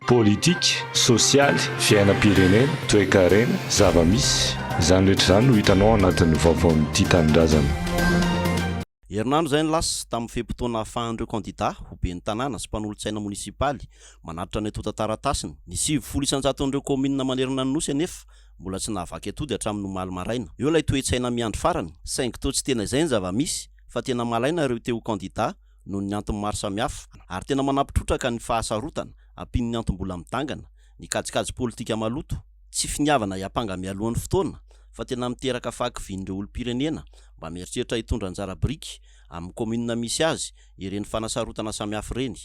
politika sosialy fiainam-pirenena toe-karena zava-misy izany rehetra izany no hitanao anatin'ny vaovaon'ity tanindrazana. Herinandro izay ny lasa tamin'ny fehim-potoana ahafahan'ireo kandida ho ben'ny tanàna sy mpanolontsaina munisipaly manatitra ny atota taratasiny ny 700 komina manerana ny nosy anefa mbola tsy nahavaky atody hatramin'ny omaly maraina. Eo ilay toe-tsaina miandry farany saingy toa tsy tena izay ny zava-misy fa tena malaina ireo teo kandida noho ny antony maro samihafa ary tena manampitrotraka ny fahasarotana ampiny ny antom-bola midangana ny kajikajy politika maloto tsy finiavana hiampanga mialohan'ny fotoana fa tena miteraka fahakivian'ireo olom-pirenena mba mieritreritra hitondra anjara biriky amin'ny komina misy azy ireny fanasarotana samihafa ireny,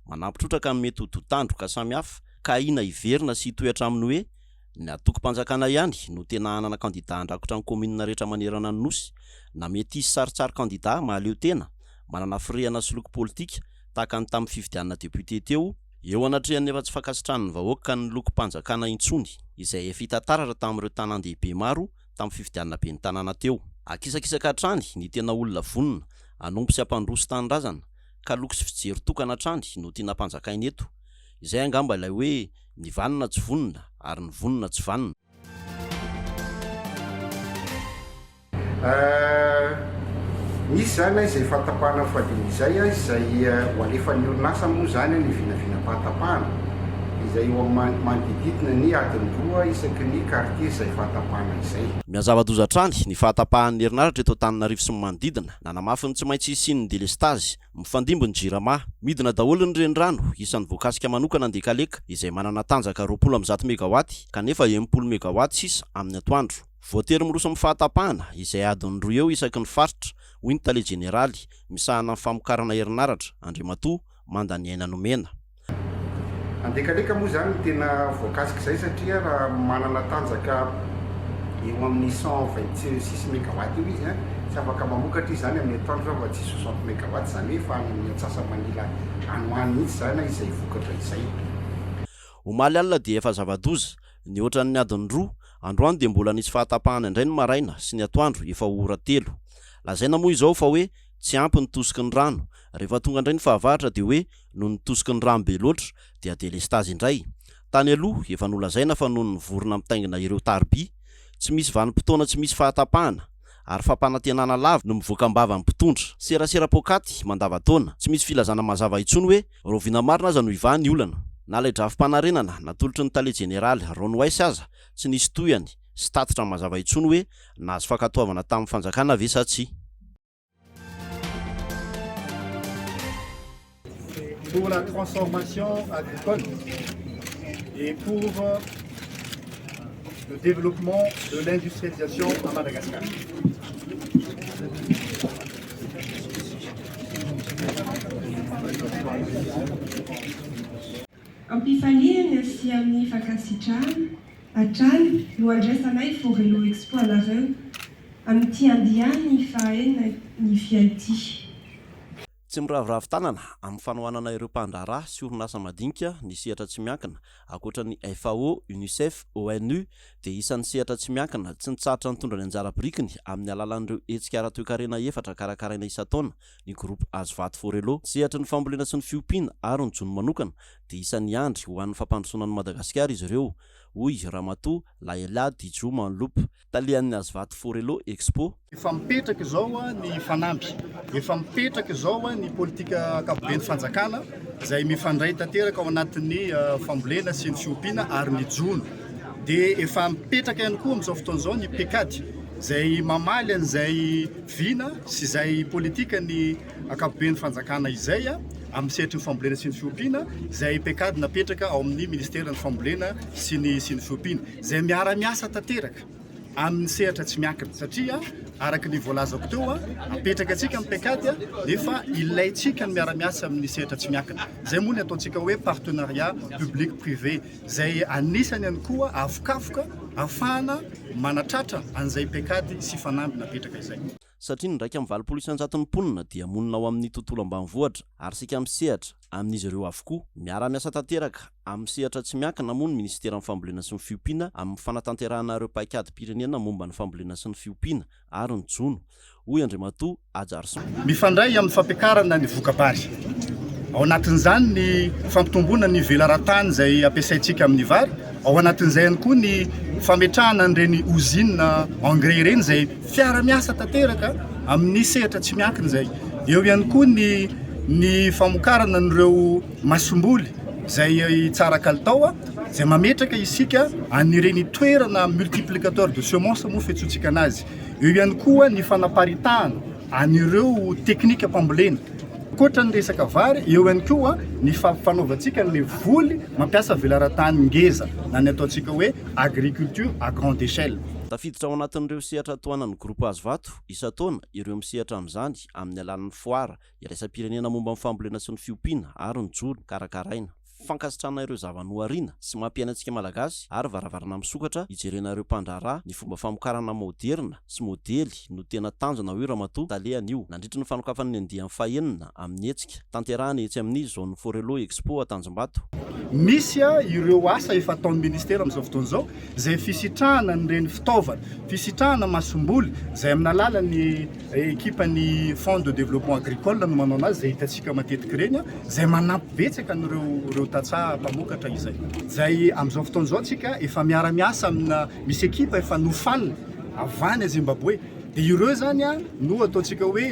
manampitrotraka amin'ny mety hodotandroka samihafa ka ina hiverina sy hitoetra aminy hoe ny atoko-panjakana ihany no tena hanana kandida andrakotra ny komina rehetra manerana ny nosy na mety hisy saritsary kandida mahaleo tena manana firehana sy loko politika tahaka ny tamin'ny fifidianana depute teo eo anatrehany efa tsy fankasitrahany vahoaka ny loko-panjakana intsony izay efa hita taratra tamin'ireo tanan-dehibe maro tamin'ny fifidianana ben'ny tanàna teo. Akisakisaka hatrany ny tena olona vonona anompo sy ampandroso tanindrazana ka loko sy fijery tokana hatrany no tiana mpanjakaina eto. Izay angamba ilay hoe ny vanina tsy vonona ary ny vonona tsy vanina. Misy zany izay fahatapahana fadiny izay izay ho alefan'ny orinasa moa zany ny vinavina fahatapahana izay eo manodididina ny adiny 2 isaky ny quartier izay fahatapahana izay. Miazava-doza hatrany ny fahatapahan'ny herinaratra eto Antananarivo sy ny manodidina nanamafy ny tsy maintsy isiany ny delestazy mifandimby ny jirama midina daholo ny renirano isan'ny voakasika manokana andekaleka izay manana tanjaka 20 megawaty kanefa 80 megawaty sisa amin'ny atoandro. Voatery miroso amin'ny fahatapahana izay adiny 2 eo isaky ny faritra hoy ny tale jeneraly misahana amin'ny famokarana herinaratra Andriamatoa Mandaniaina Nomena. Andekaleka moa zany tena voakasika izay satria raha manana tanjaka eo amin'ny 126 megawaty io izy tsy afaka mamokatra izy zany amin'ny atoandro fa tsy 60 megawaty zany fa amin'ny atsasa-manila anoany mihitsy zany izay vokatra izay. Omaly alina dia efa zava-doza ny ohatran'ny adiny 2 androany dia mbola nisy fahatapahana indray ny maraina sy ny atoandro efa ora 3. Lazaina moa izao fa hoe tsy ampy ny tosiky ny rano rehefa tonga indray ny fahavaratra dia hoe noho ny tosiky ny rano be loatra dia delestazy indray. Tany aloha efa nolazaina fa noho ny vorona mitaingina ireo tarby tsy misy vanim-potoana tsy misy fahatapahana ary fampanantenana lava no mivoaka ambava ny mpitondra serasera pokaty mandava-taona tsy misy filazana mazava intsony hoe rovina marina aza no ivahany olana na ilay drafim-panarenana natolotry ny tale jeneraly Ron Weiss aza tsy nisy toyany sy tatitra ny mazava intsony hoe nahazo fankatoavana tamin'ny fanjakana ve sa tsy. Pour la transformation agricole et pour le développement de l'industrialisation à Madagascar. Ampifaliana sy amin'ny fankasitrahana hatrany no andraisanay Forelo Expo anareo amin'ity andihany fahaenina ny fiaity. Tsy miravoravo tanana amin'ny fanohanana ireo mpandraharaha sy orinasa madinika ny sehatra tsy miankina ankoatra ny FAO, UNICEF, ONU dia isan'ny sehatra tsy miankina tsy nitsaratra nitondra ny anjara birikiny amin'ny alalan'ireo hetsika ara-toe-karena efatra karakaraina isan-taona ny groupe Azovato Forelo. Sehatra ny fambolena sy ny fiompiana ary ny jony manokana dia isan'ny andry ho an'ny fampandrosoana ny Madagasikara izy ireo hoy Ramatoa Laela Dijo Manloup talian'ny Azovato Forelo Expo. Efa mipetraka izao ny fanamby, efa mipetraka izao ny politika ankapobeny fanjakana izay mifandray tanteraka ao anatin'ny fambolena sy ny fiompiana ary ny jony. Dia efa mipetraka ihany koa amin'izao fotoana izao ny pekady izay mamaly an'izay vina sy izay politika ny ankapobeny fanjakana izay amin'ny sehatry ny fambolena sy ny fiompiana izay pekady napetraka ao amin'ny ministera ny fambolena sy ny fiompiana izay miara-miasa tanteraka amin'ny sehatra tsy miankina satria araka ny voalazako teo apetraka antsika amin'ny pekady nefa ilayntsika ny miara-miasa amin'ny sehatra tsy miankina. Izay moa ny ataontsika hoe partenariat public privé izay anisany ihany koa avokafoka ahafahana manatratra an'izay pekady sy fanamby napetraka izay. Satria ny raika amin'ny 700 mponina dia monina ao amin'ny tontolo ambanivohitra ary sika misehatra amin'izy ireo avokoa miara-miasa tanteraka amin'ny sehatra tsy miankina moa ny ministera ny fambolena sy ny fiompiana amin'ny fanatanterahana ireo paikady pirenena momba ny fambolena sy ny fiompiana ary ny jono hoy Andriamatoa Ajarson. Mifandray amin'ny fampiakarana ny vokabary ao anatin'izany ny fampitomboana ny velaran-tany zay ampiasaintsika amin'ny vary, ao anatin'izay ihany koa ny fametrahana an'ireny usine engrais ireny zay fiara-miasa tanteraka amin'ny sehatra tsy miankina zay. Eo ihany koa ny famokarana an'ireo masimboly zay tsara kalitao zay mametraka isika anireny toerana multiplicateur de semence moa fiantsoantsika anazy. Eo ihany koa ny fanaparitahana anireo teknika mpambolena. Koatra ny resaka vary, eo ihany koa ny fanaovantsika ny voly mampiasa velaran-tany ngeza na ny ataontsika hoe agriculture à grande échelle. Tafiditra ao anatin'ireo sehatra toanan'ny groupe Azovato isan-taona ireo misehatra amin'izany amin'ny alalan'ny foara iraisam-pirenena momba amin'ny fambolena sy ny fiompiana ary ny joro karakaraina. Fankasitrana ireo zavanoariana sy mampiainantsika malagasy ary varavarana misokatra ijerena ireo mpandraharaha ny fomba famokarana moderna sy modely no tena tanjona hoe ramatoa talehan'io. Nandritra ny fanokafan'ny andian'ny fahenina amin'ny hetsika tanterahana etsy amin'ny zone Forelo Expo Tanjombato. Misy ireo asa efa ataon'ny ministera amin'izao fotoan'izao zay fisitrahana ireny fitaovana, fisitrahana masimboly zay amin'ny alalan'ny ekipan'ny Fonds de développement agricole no manao anazy zay hitantsika matetika ireny zay manampy betsaka an'ireo tatsaha mpamokatra izay. Zay amin'izao fotoan'izao tsika efa miara-miasa amina misy ekipa efa nofalina avany a Zimbabwe. Dia ireo zany no ataontsika hoe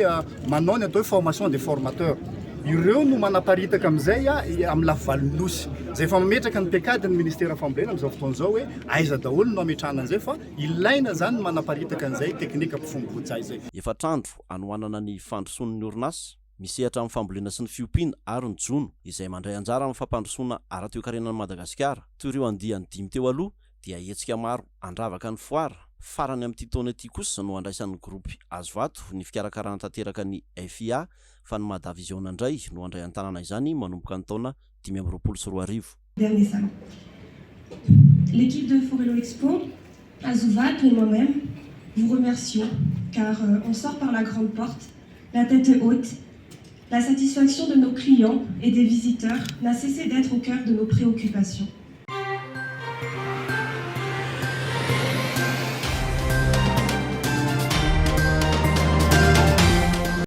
manao ny atao hoe formation des formateurs. Ireo no manaparitaka amin'izay amin'ny lafivalonynosy. Zay efa mametraka ny pekadin'ny ministera fambolena amin'izao fotoan'izao hoe aiza daholo no ametrahana an'izay fa ilaina zany manaparitaka an'izay teknika mpifombon-tsahy zay. Efatrandro anohanana ny fandrosoan'ny orinasa misehatra amin'ny fambolena sy ny fiompiana ary ny jono izay mandray anjara amin'ny fampandrosoana ara-toe-karenan'i Madagasikara. Toy ireo andiany 5 teo aloha dia hetsika maro andravaka ny foara. Farany amin'ity taona ity kosa no andraisan'ny groupe Azovato ny fikarakarana tanteraka ny FIA fa ny Madavision indray no andray an-tanàna izany manomboka ny taona 2024. Dernier salon. L'équipe de Forelo Expo, Azovato et moi-même vous remercions car on sort par la grande porte, la tête haute. La satisfaction de nos clients et des visiteurs n'a cessé d'être au cœur de nos préoccupations.